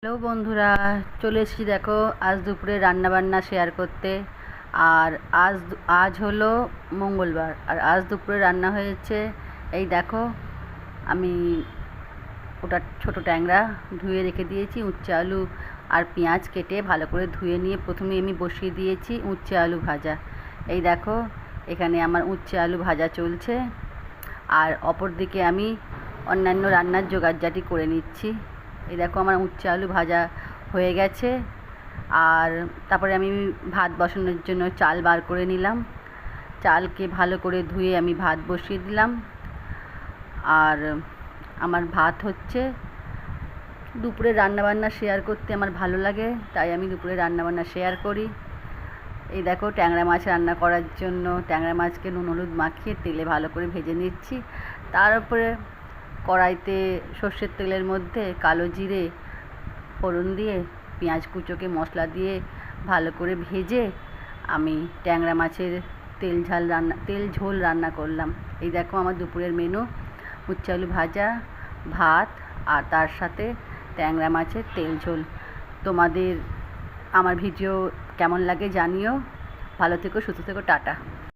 Hello বন্ধুরা, চলে এসেছি দেখো আজ দুপুরে রান্নাবান্না শেয়ার করতে। আর আজ হলো মঙ্গলবার, আর আজ দুপুরে রান্না হয়েছে এই দেখো। আমি ওটা ছোটো ট্যাংরা ধুয়ে রেখে দিয়েছি, উচ্ছে আলু আর পেঁয়াজ কেটে ভালো করে ধুয়ে নিয়ে প্রথমে আমি বসিয়ে দিয়েছি উচ্ছে আলু ভাজা। এই দেখো এখানে আমার উচ্ছে আলু ভাজা চলছে, আর অপর দিকে আমি অন্যান্য রান্নার জোগাড়জাটি করে নিচ্ছি। এই দেখো আমার উচ্ছে আলু ভাজা হয়ে গেছে। আর তারপরে আমি ভাত বসানোর জন্য চাল বার করে নিলাম। চালকে ভালো করে ধুয়ে আমি ভাত বসিয়ে দিলাম। আর আমার ভাত হচ্ছে। দুপুরে রান্নাবান্না শেয়ার করতে আমার ভালো লাগে, তাই আমি দুপুরে রান্নাবান্না শেয়ার করি। এই দেখো ট্যাংরা মাছ রান্না করার জন্য ট্যাংরা মাছকে নুন হলুদ মাখিয়ে তেলে ভালো করে ভেজে নিচ্ছি। তারপরে কড়াইতে সর্ষের তেলের মধ্যে কালো জিরে ফোড়ন দিয়ে পেঁয়াজ কুচোকে মশলা দিয়ে ভালো করে ভেজে আমি ট্যাংরা মাছের তেল ঝোল রান্না করলাম। এই দেখো আমার দুপুরের মেনু, উচ্ছে আলু ভাজা, ভাত, আর তার সাথে ট্যাংরা মাছের তেল ঝোল। তোমাদের আমার ভিডিও কেমন লাগে জানিও। ভালো থেকো, সুস্থ থেকো, টাটা।